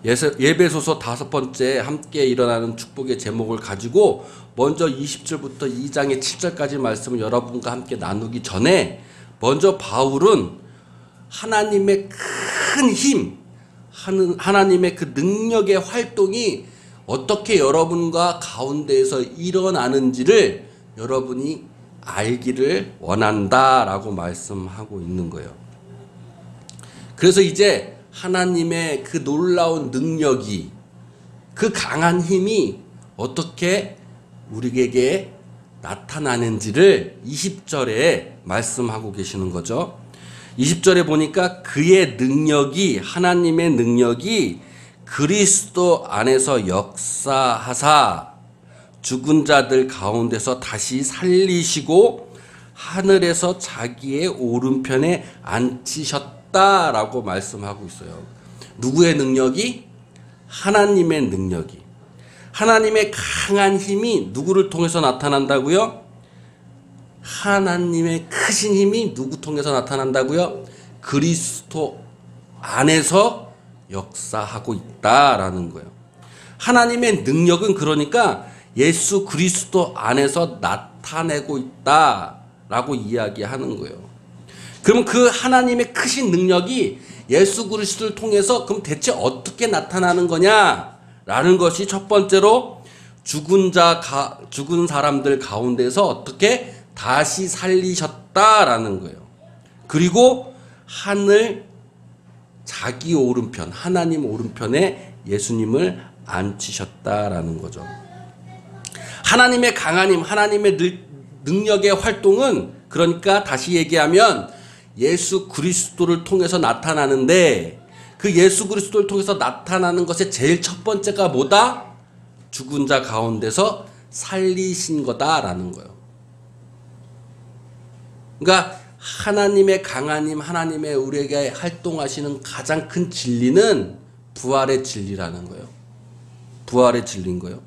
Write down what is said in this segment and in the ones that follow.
예배소서 5번째 함께 일어나는 축복의 제목을 가지고 먼저 20절부터 2장의 7절까지 말씀을 여러분과 함께 나누기 전에 먼저 바울은 하나님의 큰 힘, 하나님의 그 능력의 활동이 어떻게 여러분과 가운데에서 일어나는지를 여러분이 알기를 원한다라고 말씀하고 있는 거예요. 그래서 이제 하나님의 그 놀라운 능력이, 그 강한 힘이 어떻게 우리에게 나타나는지를 20절에 말씀하고 계시는 거죠. 20절에 보니까 그의 능력이, 하나님의 능력이 그리스도 안에서 역사하사 죽은 자들 가운데서 다시 살리시고 하늘에서 자기의 오른편에 앉히셨다라고 말씀하고 있어요. 누구의 능력이? 하나님의 능력이. 하나님의 강한 힘이 누구를 통해서 나타난다고요? 하나님의 크신 힘이 누구 통해서 나타난다고요? 그리스도 안에서 역사하고 있다라는 거예요. 하나님의 능력은 그러니까 예수 그리스도 안에서 나타내고 있다라고 이야기하는 거예요. 그럼 그 하나님의 크신 능력이 예수 그리스도를 통해서 그럼 대체 어떻게 나타나는 거냐라는 것이 첫 번째로 죽은 사람들 가운데서 어떻게 다시 살리셨다라는 거예요. 그리고 하늘 자기 오른편, 하나님 오른편에 예수님을 앉히셨다라는 거죠. 하나님의 강한 힘, 하나님의 능력의 활동은 그러니까 다시 얘기하면 예수 그리스도를 통해서 나타나는데 그 예수 그리스도를 통해서 나타나는 것의 제일 첫 번째가 뭐다? 죽은 자 가운데서 살리신 거다라는 거예요. 그러니까 하나님의 강한 힘, 하나님의 우리에게 활동하시는 가장 큰 진리는 부활의 진리라는 거예요. 부활의 진리인 거예요.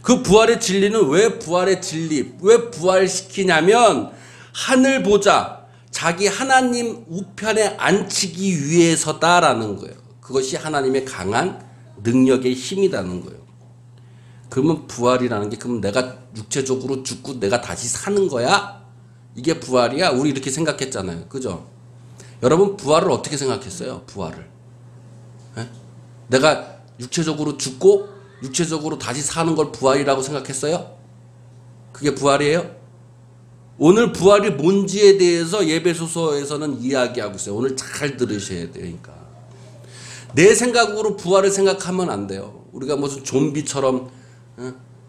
그 부활의 진리는 왜 부활의 진리, 왜 부활시키냐면 하늘 보좌, 자기 하나님 우편에 앉히기 위해서다라는 거예요. 그것이 하나님의 강한 능력의 힘이라는 거예요. 그러면 부활이라는 게 그럼 내가 육체적으로 죽고 내가 다시 사는 거야? 이게 부활이야? 우리 이렇게 생각했잖아요. 그죠? 여러분 부활을 어떻게 생각했어요? 부활을. 에? 내가 육체적으로 죽고 육체적으로 다시 사는 걸 부활이라고 생각했어요? 그게 부활이에요? 오늘 부활이 뭔지에 대해서 예배소서에서는 이야기하고 있어요. 오늘 잘 들으셔야 되니까. 내 생각으로 부활을 생각하면 안 돼요. 우리가 무슨 좀비처럼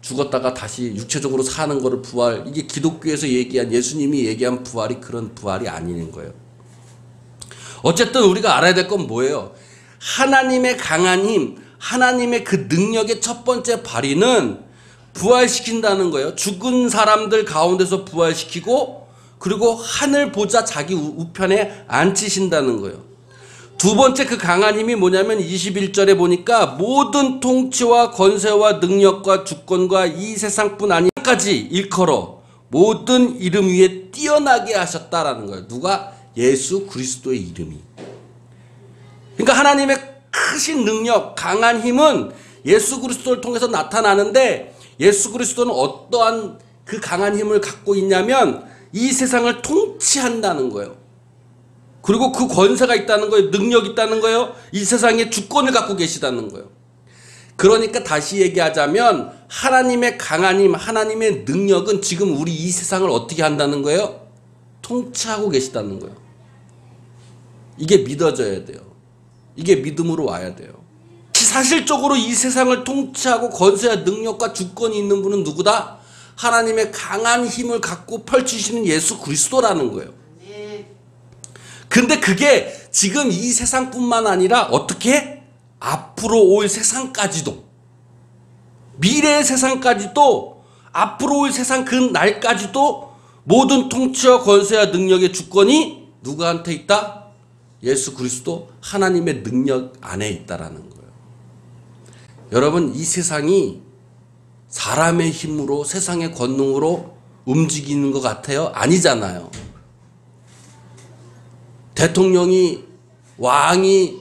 죽었다가 다시 육체적으로 사는 거를 부활, 이게 기독교에서 얘기한, 예수님이 얘기한 부활이 그런 부활이 아닌 거예요. 어쨌든 우리가 알아야 될 건 뭐예요? 하나님의 강한 힘, 하나님의 그 능력의 첫 번째 발휘는 부활시킨다는 거예요. 죽은 사람들 가운데서 부활시키고 그리고 하늘 보좌 자기 우편에 앉히신다는 거예요. 두 번째 그 강한 힘이 뭐냐면 21절에 보니까 모든 통치와 권세와 능력과 주권과 이 세상뿐 아니까지 일컬어 모든 이름 위에 뛰어나게 하셨다라는 거예요. 누가? 예수 그리스도의 이름이. 그러니까 하나님의 크신 능력, 강한 힘은 예수 그리스도를 통해서 나타나는데 예수 그리스도는 어떠한 그 강한 힘을 갖고 있냐면 이 세상을 통치한다는 거예요. 그리고 그 권세가 있다는 거예요. 능력이 있다는 거예요. 이 세상에 주권을 갖고 계시다는 거예요. 그러니까 다시 얘기하자면 하나님의 강한 힘, 하나님의 능력은 지금 우리 이 세상을 어떻게 한다는 거예요? 통치하고 계시다는 거예요. 이게 믿어져야 돼요. 이게 믿음으로 와야 돼요. 사실적으로 이 세상을 통치하고 권세와 능력과 주권이 있는 분은 누구다? 하나님의 강한 힘을 갖고 펼치시는 예수 그리스도라는 거예요. 근데 그게 지금 이 세상뿐만 아니라 어떻게? 앞으로 올 세상까지도, 미래의 세상까지도, 앞으로 올 세상 그 날까지도 모든 통치와 권세와 능력의 주권이 누구한테 있다? 예수 그리스도 하나님의 능력 안에 있다라는 거예요. 여러분 이 세상이 사람의 힘으로 세상의 권능으로 움직이는 것 같아요? 아니잖아요. 대통령이 왕이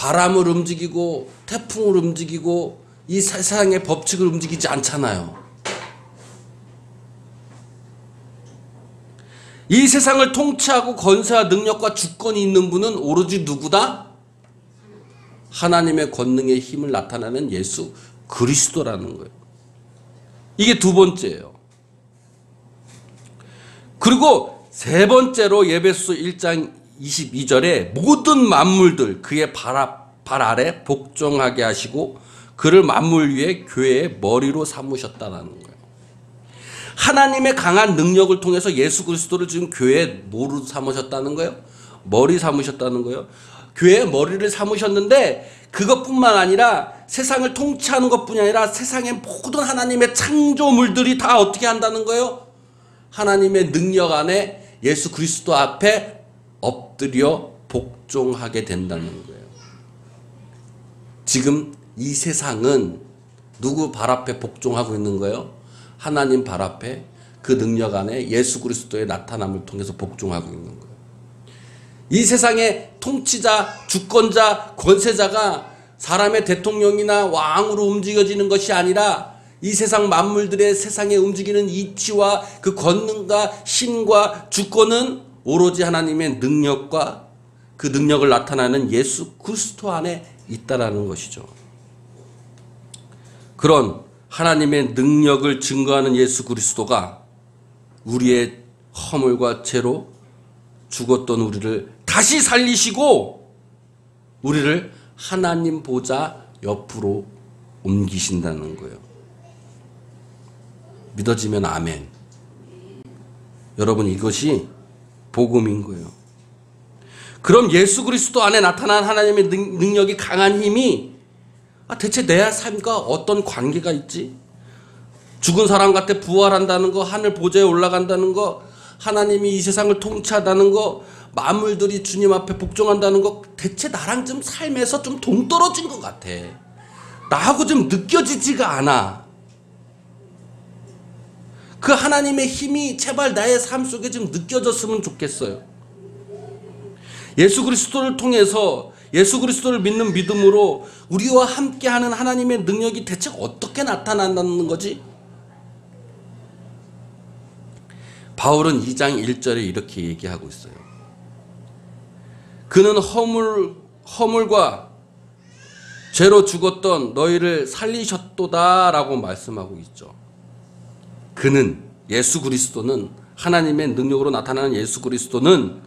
바람을 움직이고 태풍을 움직이고 이 세상의 법칙을 움직이지 않잖아요. 이 세상을 통치하고 권세와 능력과 주권이 있는 분은 오로지 누구다? 하나님의 권능의 힘을 나타내는 예수 그리스도라는 거예요. 이게 두 번째예요. 그리고 세 번째로 에베소 1장 22절에 모든 만물들 그의 발 아래 복종하게 하시고 그를 만물 위에 교회의 머리로 삼으셨다는 거예요. 하나님의 강한 능력을 통해서 예수 그리스도를 지금 교회의 뭐로 삼으셨다는 거예요? 머리 삼으셨다는 거예요. 교회의 머리를 삼으셨는데 그것뿐만 아니라 세상을 통치하는 것뿐이 아니라 세상의 모든 하나님의 창조물들이 다 어떻게 한다는 거예요? 하나님의 능력 안에 예수 그리스도 앞에 엎드려 복종하게 된다는 거예요. 지금 이 세상은 누구 발 앞에 복종하고 있는 거예요? 하나님 발 앞에 그 능력 안에 예수 그리스도의 나타남을 통해서 복종하고 있는 거예요. 이 세상의 통치자, 주권자, 권세자가 사람의 대통령이나 왕으로 움직여지는 것이 아니라 이 세상 만물들의 세상에 움직이는 이치와 그 권능과 힘과 주권은 오로지 하나님의 능력과 그 능력을 나타나는 예수 그리스도 안에 있다라는 것이죠. 그런 하나님의 능력을 증거하는 예수 그리스도가 우리의 허물과 죄로 죽었던 우리를 다시 살리시고 우리를 하나님 보좌 옆으로 옮기신다는 거예요. 믿어지면 아멘. 여러분 이것이 복음인 거예요. 그럼 예수 그리스도 안에 나타난 하나님의 능력이 강한 힘이 대체 내 삶과 어떤 관계가 있지? 죽은 사람 같아 부활한다는 거, 하늘 보좌에 올라간다는 거, 하나님이 이 세상을 통치한다는 거, 만물들이 주님 앞에 복종한다는 거 대체 나랑 좀 삶에서 좀 동떨어진 것 같아. 나하고 좀 느껴지지가 않아. 그 하나님의 힘이 제발 나의 삶 속에 좀 느껴졌으면 좋겠어요. 예수 그리스도를 통해서 예수 그리스도를 믿는 믿음으로 우리와 함께하는 하나님의 능력이 대체 어떻게 나타난다는 거지? 바울은 2장 1절에 이렇게 얘기하고 있어요. 그는 허물과 죄로 죽었던 너희를 살리셨도다 라고 말씀하고 있죠. 그는 예수 그리스도는 하나님의 능력으로 나타나는 예수 그리스도는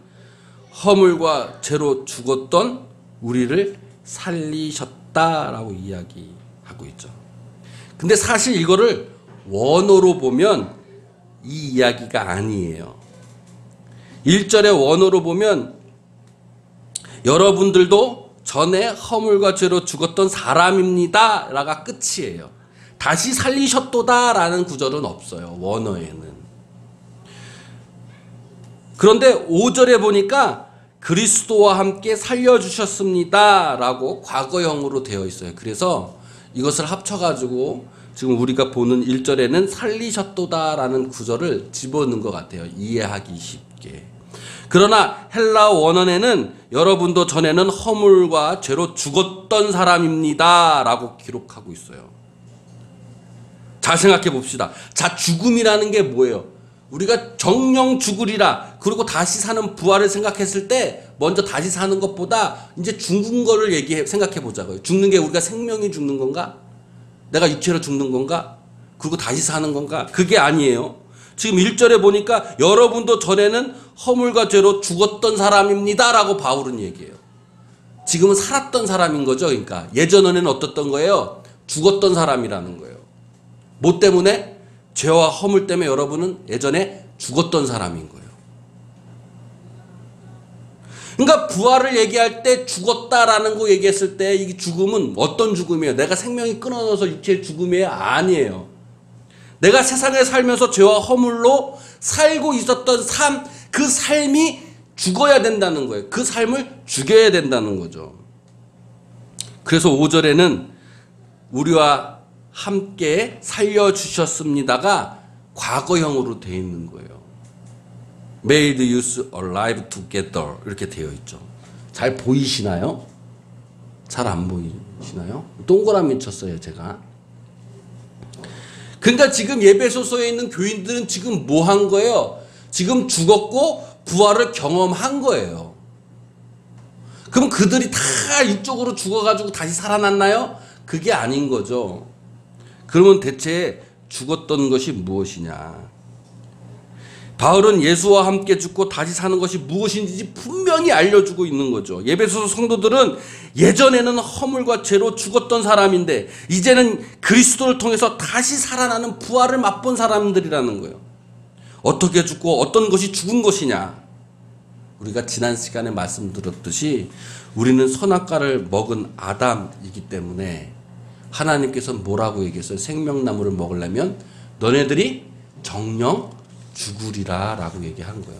허물과 죄로 죽었던 우리를 살리셨다라고 이야기하고 있죠. 근데 사실 이거를 원어로 보면 이 이야기가 아니에요. 1절의 원어로 보면 여러분들도 전에 허물과 죄로 죽었던 사람입니다 라가 끝이에요. 다시 살리셨도다 라는 구절은 없어요. 원어에는. 그런데 5절에 보니까 그리스도와 함께 살려주셨습니다 라고 과거형으로 되어 있어요. 그래서 이것을 합쳐가지고 지금 우리가 보는 1절에는 살리셨도다 라는 구절을 집어넣은 것 같아요. 이해하기 쉽게. 그러나 헬라 원어에는 여러분도 전에는 허물과 죄로 죽었던 사람입니다 라고 기록하고 있어요. 잘 생각해 봅시다. 자, 죽음이라는 게 뭐예요? 우리가 정령 죽으리라 그리고 다시 사는 부활을 생각했을 때 먼저 다시 사는 것보다 이제 죽은 거를 생각해 보자고요. 죽는 게 우리가 생명이 죽는 건가? 내가 육체로 죽는 건가? 그리고 다시 사는 건가? 그게 아니에요. 지금 1절에 보니까 여러분도 전에는 허물과 죄로 죽었던 사람입니다 라고 바울은 얘기해요. 지금은 살았던 사람인 거죠. 그러니까 예전에는 어떻던 거예요? 죽었던 사람이라는 거예요. 뭐 때문에? 죄와 허물 때문에 여러분은 예전에 죽었던 사람인 거예요. 그러니까 부활을 얘기할 때 죽었다라는 거 얘기했을 때 이 죽음은 어떤 죽음이에요? 내가 생명이 끊어져서 육체의 죽음이에요? 아니에요. 내가 세상에 살면서 죄와 허물로 살고 있었던 삶, 그 삶이 죽어야 된다는 거예요. 그 삶을 죽여야 된다는 거죠. 그래서 5절에는 우리와 함께 살려주셨습니다가 과거형으로 되어 있는 거예요. Made us alive together 이렇게 되어 있죠. 잘 보이시나요? 잘 안 보이시나요? 동그라미 쳤어요, 제가. 그러니까 지금 예배소서에 있는 교인들은 지금 뭐 한 거예요? 지금 죽었고 부활을 경험한 거예요. 그럼 그들이 다 육적으로 죽어가지고 다시 살아났나요? 그게 아닌 거죠. 그러면 대체 죽었던 것이 무엇이냐? 바울은 예수와 함께 죽고 다시 사는 것이 무엇인지 분명히 알려주고 있는 거죠. 예배소서 성도들은 예전에는 허물과 죄로 죽었던 사람인데 이제는 그리스도를 통해서 다시 살아나는 부활을 맛본 사람들이라는 거예요. 어떻게 죽고 어떤 것이 죽은 것이냐? 우리가 지난 시간에 말씀드렸듯이 우리는 선악과를 먹은 아담이기 때문에 하나님께서 뭐라고 얘기했어요? 생명나무를 먹으려면 너네들이 정령 죽으리라 라고 얘기한 거예요.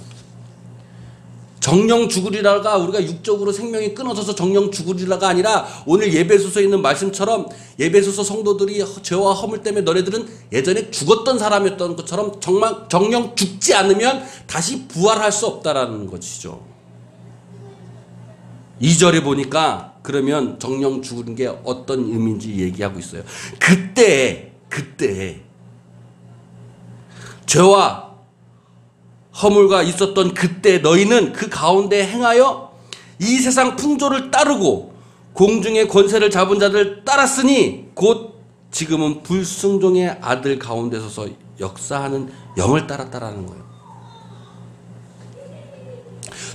정령 죽으리라가 우리가 육적으로 생명이 끊어져서 정령 죽으리라가 아니라 오늘 예배소서에 있는 말씀처럼 예배소서 성도들이 죄와 허물 때문에 너네들은 예전에 죽었던 사람이었던 것처럼 정말 정령 죽지 않으면 다시 부활할 수 없다라는 것이죠. 2절에 보니까 그러면 정령 죽은 게 어떤 의미인지 얘기하고 있어요. 그때 죄와 허물과 있었던 그때 너희는 그 가운데 행하여 이 세상 풍조를 따르고 공중의 권세를 잡은 자들 따랐으니 곧 지금은 불순종의 아들 가운데 서서 역사하는 영을 따랐다라는 거예요.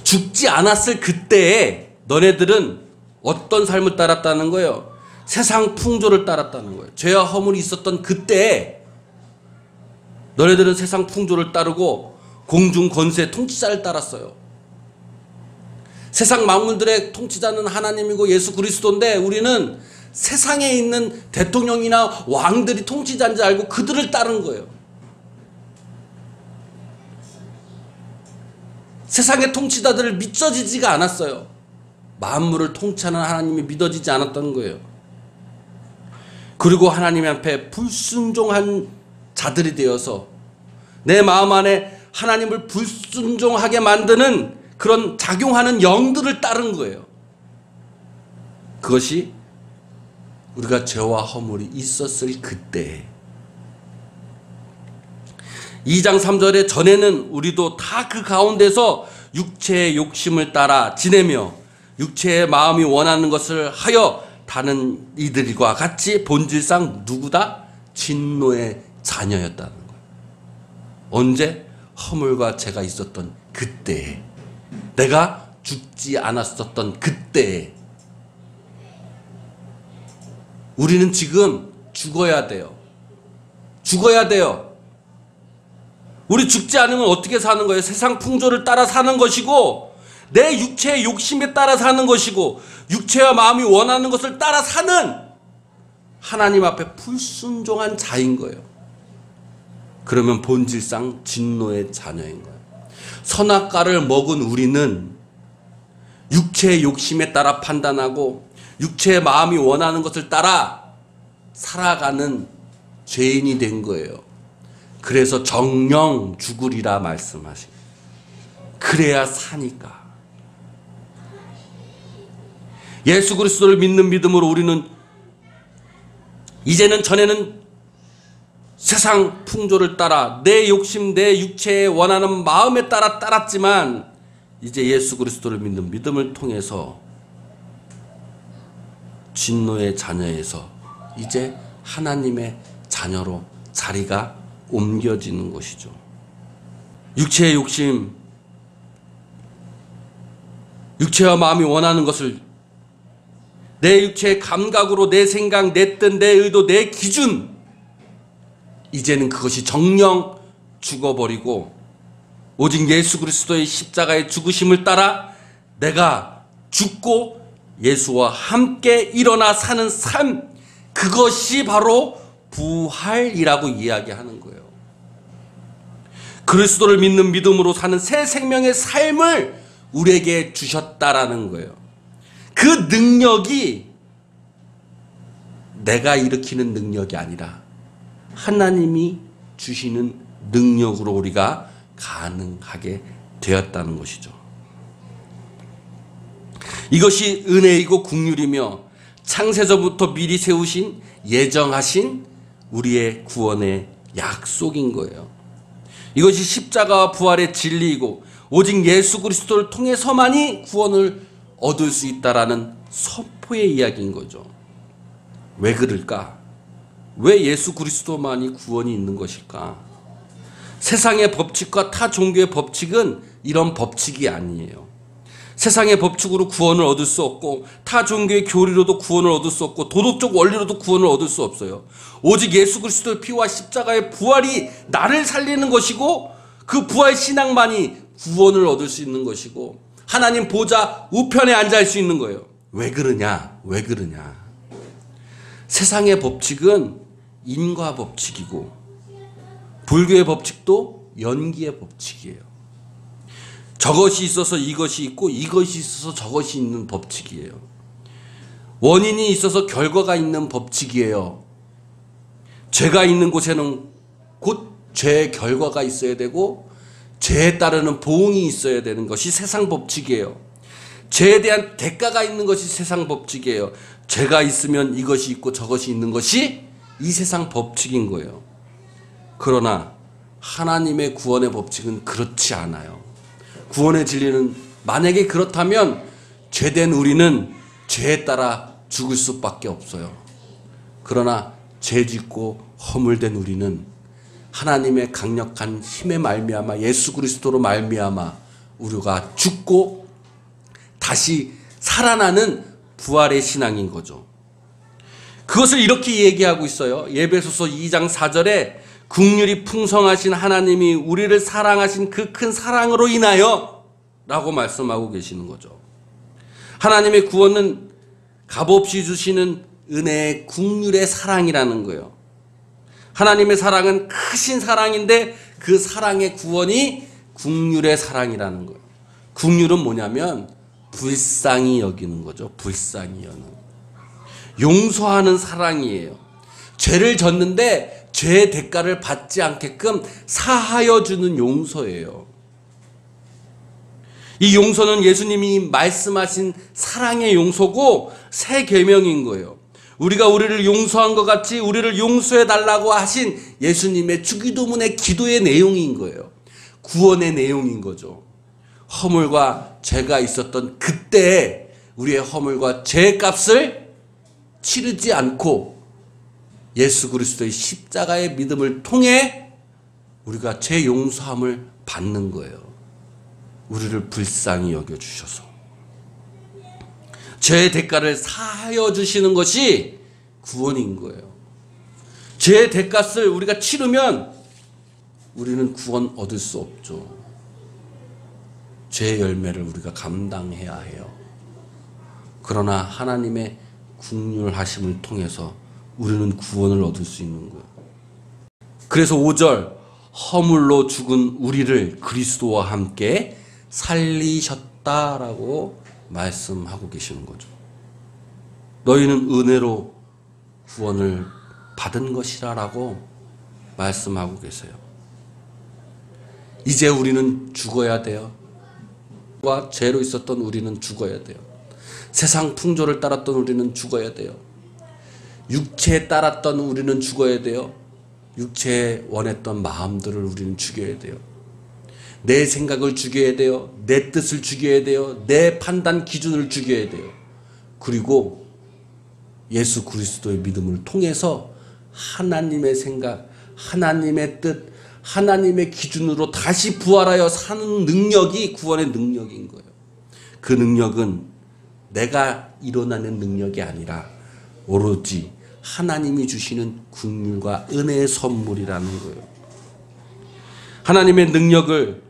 죽지 않았을 그때에 너네들은 어떤 삶을 따랐다는 거예요? 세상 풍조를 따랐다는 거예요. 죄와 허물이 있었던 그때에 너네들은 세상 풍조를 따르고 공중 권세 통치자를 따랐어요. 세상 만물들의 통치자는 하나님이고 예수 그리스도인데 우리는 세상에 있는 대통령이나 왕들이 통치자인 줄 알고 그들을 따른 거예요. 세상의 통치자들을 믿어지지가 않았어요. 만물을 통치하는 하나님이 믿어지지 않았던 거예요. 그리고 하나님 앞에 불순종한 자들이 되어서 내 마음 안에 하나님을 불순종하게 만드는 그런 작용하는 영들을 따른 거예요. 그것이 우리가 죄와 허물이 있었을 그때 2장 3절에 전에는 우리도 다 그 가운데서 육체의 욕심을 따라 지내며 육체의 마음이 원하는 것을 하여 다른 이들과 같이 본질상 누구다? 진노의 자녀였다는 거예요. 언제? 허물과 죄가 있었던 그때에, 내가 죽지 않았었던 그때에. 우리는 지금 죽어야 돼요. 죽어야 돼요. 우리 죽지 않으면 어떻게 사는 거예요? 세상 풍조를 따라 사는 것이고 내 육체의 욕심에 따라 사는 것이고 육체와 마음이 원하는 것을 따라 사는 하나님 앞에 불순종한 자인 거예요. 그러면 본질상 진노의 자녀인 거예요. 선악과를 먹은 우리는 육체의 욕심에 따라 판단하고 육체의 마음이 원하는 것을 따라 살아가는 죄인이 된 거예요. 그래서 정령 죽으리라 말씀하신 거예요. 그래야 사니까. 예수 그리스도를 믿는 믿음으로 우리는 이제는 전에는 세상 풍조를 따라 내 욕심, 내 육체에 원하는 마음에 따라 따랐지만 이제 예수 그리스도를 믿는 믿음을 통해서 진노의 자녀에서 이제 하나님의 자녀로 자리가 옮겨지는 것이죠. 육체의 욕심, 육체와 마음이 원하는 것을 내 육체의 감각으로 내 생각, 내 뜻, 내 의도, 내 기준, 이제는 그것이 정령 죽어버리고 오직 예수 그리스도의 십자가의 죽으심을 따라 내가 죽고 예수와 함께 일어나 사는 삶, 그것이 바로 부활이라고 이야기하는 거예요. 그리스도를 믿는 믿음으로 사는 새 생명의 삶을 우리에게 주셨다라는 거예요. 그 능력이 내가 일으키는 능력이 아니라 하나님이 주시는 능력으로 우리가 가능하게 되었다는 것이죠. 이것이 은혜이고 긍휼이며 창세전부터 미리 세우신 예정하신 우리의 구원의 약속인 거예요. 이것이 십자가와 부활의 진리이고 오직 예수 그리스도를 통해서만이 구원을 얻을 수 있다라는 선포의 이야기인 거죠. 왜 그럴까? 왜 예수 그리스도만이 구원이 있는 것일까? 세상의 법칙과 타 종교의 법칙은 이런 법칙이 아니에요. 세상의 법칙으로 구원을 얻을 수 없고 타 종교의 교리로도 구원을 얻을 수 없고 도덕적 원리로도 구원을 얻을 수 없어요. 오직 예수 그리스도의 피와 십자가의 부활이 나를 살리는 것이고 그 부활 신앙만이 구원을 얻을 수 있는 것이고 하나님 보좌 우편에 앉을 수 있는 거예요. 왜 그러냐? 왜 그러냐? 세상의 법칙은 인과 법칙이고 불교의 법칙도 연기의 법칙이에요. 저것이 있어서 이것이 있고 이것이 있어서 저것이 있는 법칙이에요. 원인이 있어서 결과가 있는 법칙이에요. 죄가 있는 곳에는 곧 죄의 결과가 있어야 되고 죄에 따르는 보응이 있어야 되는 것이 세상 법칙이에요. 죄에 대한 대가가 있는 것이 세상 법칙이에요. 죄가 있으면 이것이 있고 저것이 있는 것이 이 세상 법칙인 거예요. 그러나 하나님의 구원의 법칙은 그렇지 않아요. 구원의 진리는 만약에 그렇다면 죄된 우리는 죄에 따라 죽을 수밖에 없어요. 그러나 죄 짓고 허물된 우리는 하나님의 강력한 힘에 말미암아 예수 그리스도로 말미암아 우리가 죽고 다시 살아나는 부활의 신앙인 거죠. 그것을 이렇게 얘기하고 있어요. 에베소서 2장 4절에 긍휼이 풍성하신 하나님이 우리를 사랑하신 그 큰 사랑으로 인하여 라고 말씀하고 계시는 거죠. 하나님의 구원은 값없이 주시는 은혜의 긍휼의 사랑이라는 거예요. 하나님의 사랑은 크신 사랑인데 그 사랑의 구원이 긍휼의 사랑이라는 거예요. 긍휼은 뭐냐면 불쌍히 여기는 거죠. 불쌍히 여는. 용서하는 사랑이에요. 죄를 졌는데 죄의 대가를 받지 않게끔 사하여 주는 용서예요. 이 용서는 예수님이 말씀하신 사랑의 용서고 새 계명인 거예요. 우리가 우리를 용서한 것 같이 우리를 용서해 달라고 하신 예수님의 주기도문의 기도의 내용인 거예요. 구원의 내용인 거죠. 허물과 죄가 있었던 그때에 우리의 허물과 죄의 값을 치르지 않고 예수 그리스도의 십자가의 믿음을 통해 우리가 죄 용서함을 받는 거예요. 우리를 불쌍히 여겨주셔서 죄의 대가를 사하여 주시는 것이 구원인 거예요. 죄의 대가를 우리가 치르면 우리는 구원 얻을 수 없죠. 죄의 열매를 우리가 감당해야 해요. 그러나 하나님의 긍휼하심을 통해서 우리는 구원을 얻을 수 있는 거예요. 그래서 5절 허물로 죽은 우리를 그리스도와 함께 살리셨다라고 말씀하고 계시는 거죠. 너희는 은혜로 구원을 받은 것이라라고 말씀하고 계세요. 이제 우리는 죽어야 돼요. 죄로 있었던 우리는 죽어야 돼요. 세상 풍조를 따랐던 우리는 죽어야 돼요. 육체에 따랐던 우리는 죽어야 돼요. 육체에 원했던 마음들을 우리는 죽여야 돼요. 내 생각을 죽여야 돼요. 내 뜻을 죽여야 돼요. 내 판단 기준을 죽여야 돼요. 그리고 예수 그리스도의 믿음을 통해서 하나님의 생각, 하나님의 뜻, 하나님의 기준으로 다시 부활하여 사는 능력이 구원의 능력인 거예요. 그 능력은 내가 일어나는 능력이 아니라 오로지 하나님이 주시는 긍휼과 은혜의 선물이라는 거예요. 하나님의 능력을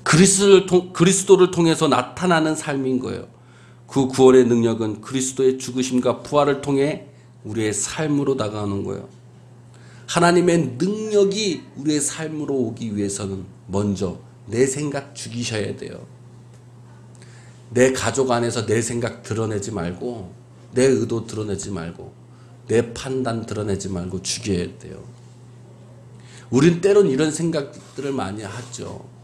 그리스도를 통해서 나타나는 삶인 거예요. 그 구원의 능력은 그리스도의 죽으심과 부활을 통해 우리의 삶으로 다가오는 거예요. 하나님의 능력이 우리의 삶으로 오기 위해서는 먼저 내 생각 죽이셔야 돼요. 내 가족 안에서 내 생각 드러내지 말고 내 의도 드러내지 말고 내 판단 드러내지 말고 죽여야 돼요. 우린 때론 이런 생각들을 많이 하죠.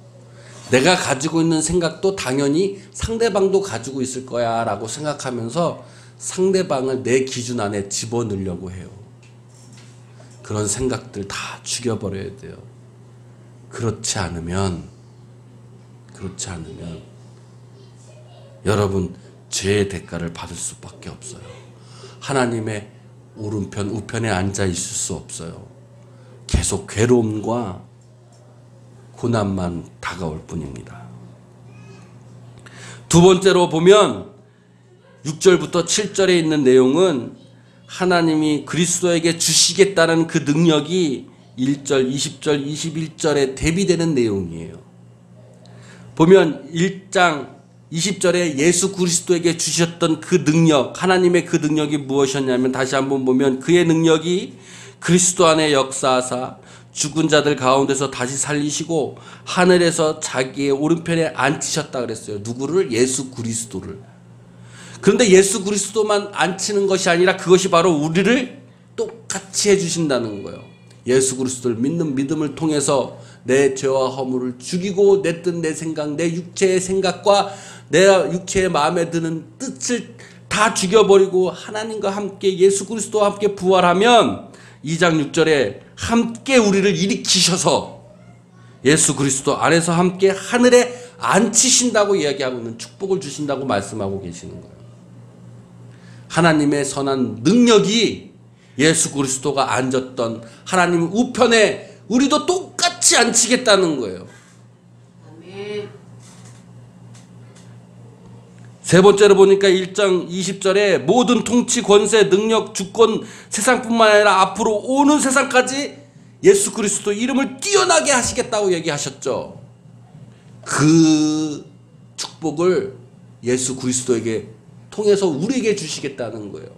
내가 가지고 있는 생각도 당연히 상대방도 가지고 있을 거야 라고 생각하면서 상대방을 내 기준 안에 집어넣으려고 해요. 그런 생각들 다 죽여버려야 돼요. 그렇지 않으면 여러분 죄의 대가를 받을 수밖에 없어요. 하나님의 오른편 우편에 앉아 있을 수 없어요. 계속 괴로움과 고난만 다가올 뿐입니다. 두 번째로 보면 6절부터 7절에 있는 내용은 하나님이 그리스도에게 주시겠다는 그 능력이 1절, 20절, 21절에 대비되는 내용이에요. 보면 1장 20절에 예수 그리스도에게 주셨던 그 능력, 하나님의 그 능력이 무엇이었냐면 다시 한번 보면 그의 능력이 그리스도 안에 역사하사 죽은 자들 가운데서 다시 살리시고 하늘에서 자기의 오른편에 앉히셨다 그랬어요. 누구를? 예수 그리스도를. 그런데 예수 그리스도만 앉히는 것이 아니라 그것이 바로 우리를 똑같이 해주신다는 거예요. 예수 그리스도를 믿는 믿음을 통해서 내 죄와 허물을 죽이고 내 뜻, 내 생각, 내 육체의 생각과 내 육체의 마음에 드는 뜻을 다 죽여버리고 하나님과 함께 예수 그리스도와 함께 부활하면 2장 6절에 함께 우리를 일으키셔서 예수 그리스도 안에서 함께 하늘에 앉히신다고 이야기하고 있는, 축복을 주신다고 말씀하고 계시는 거예요. 하나님의 선한 능력이 예수 그리스도가 앉았던 하나님 우편에 우리도 똑같이 앉히겠다는 거예요. 아멘. 세 번째로 보니까 1장 20절에 모든 통치, 권세, 능력, 주권, 세상뿐만 아니라 앞으로 오는 세상까지 예수 그리스도 이름을 뛰어나게 하시겠다고 얘기하셨죠. 그 축복을 예수 그리스도에게 통해서 우리에게 주시겠다는 거예요.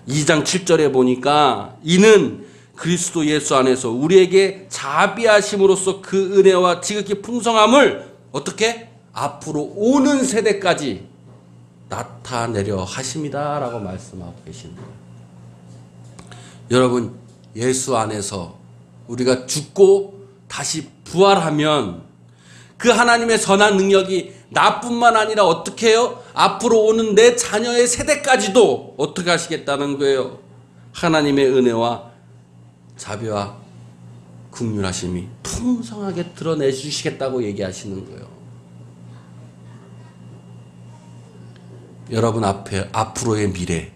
2장 7절에 보니까 이는 그리스도 예수 안에서 우리에게 자비하심으로써 그 은혜와 지극히 풍성함을 어떻게? 앞으로 오는 세대까지 나타내려 하십니다 라고 말씀하고 계시는 거예요. 여러분, 예수 안에서 우리가 죽고 다시 부활하면 그 하나님의 선한 능력이 나뿐만 아니라 어떻게 해요? 앞으로 오는 내 자녀의 세대까지도 어떻게 하시겠다는 거예요? 하나님의 은혜와 자비와 긍휼하심이 풍성하게 드러내 주시겠다고 얘기하시는 거예요. 여러분 앞으로의 미래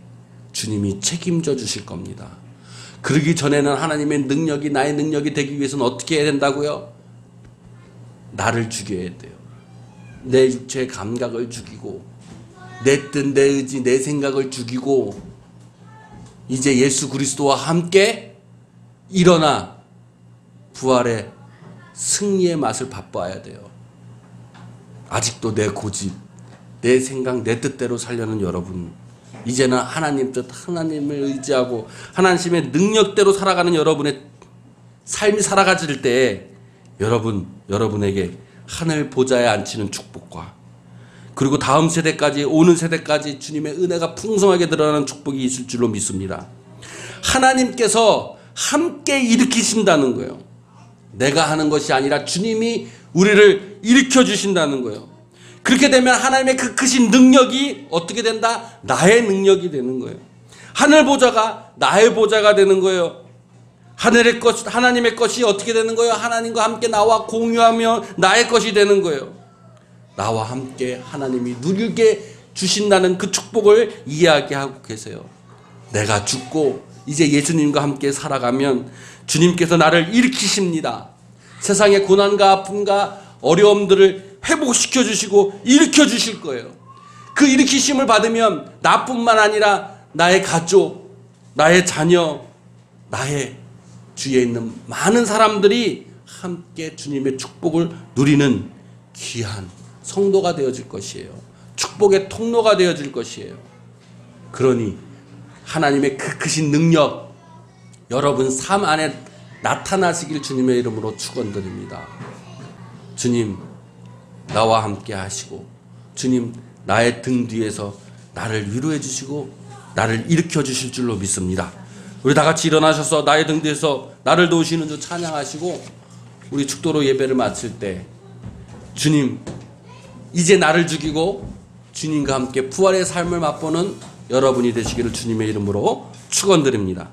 주님이 책임져 주실 겁니다. 그러기 전에는 하나님의 능력이 나의 능력이 되기 위해서는 어떻게 해야 된다고요? 나를 죽여야 돼요. 내 육체의 감각을 죽이고 내 뜻, 내 의지, 내 생각을 죽이고 이제 예수 그리스도와 함께 일어나 부활의 승리의 맛을 맛봐야 돼요. 아직도 내 고집, 내 생각, 내 뜻대로 살려는 여러분, 이제는 하나님 뜻, 하나님을 의지하고 하나님의 능력대로 살아가는 여러분의 삶이 살아가질 때 여러분에게 하늘 보좌에 앉히는 축복과 그리고 다음 세대까지, 오는 세대까지 주님의 은혜가 풍성하게 드러나는 축복이 있을 줄로 믿습니다. 하나님께서 함께 일으키신다는 거예요. 내가 하는 것이 아니라 주님이 우리를 일으켜 주신다는 거예요. 그렇게 되면 하나님의 그 크신 능력이 어떻게 된다? 나의 능력이 되는 거예요. 하늘 보좌가 나의 보좌가 되는 거예요. 하늘의 것, 하나님의 것이 어떻게 되는 거예요? 하나님과 함께 나와 공유하며 나의 것이 되는 거예요. 나와 함께 하나님이 누리게 주신다는 그 축복을 이야기하고 계세요. 내가 죽고 이제 예수님과 함께 살아가면 주님께서 나를 일으키십니다. 세상의 고난과 아픔과 어려움들을 회복시켜 주시고 일으켜 주실 거예요. 그 일으키심을 받으면 나뿐만 아니라 나의 가족, 나의 자녀, 나의 주위에 있는 많은 사람들이 함께 주님의 축복을 누리는 귀한 성도가 되어질 것이에요. 축복의 통로가 되어질 것이에요. 그러니 하나님의 그 크신 능력 여러분 삶 안에 나타나시길 주님의 이름으로 축원드립니다. 주님 나와 함께 하시고 주님 나의 등 뒤에서 나를 위로해 주시고 나를 일으켜 주실 줄로 믿습니다. 우리 다 같이 일어나셔서 나의 등 뒤에서 나를 도우시는 주 찬양하시고 우리 축도로 예배를 마칠 때 주님 이제 나를 죽이고 주님과 함께 부활의 삶을 맛보는 여러분이 되시기를 주님의 이름으로 축원드립니다.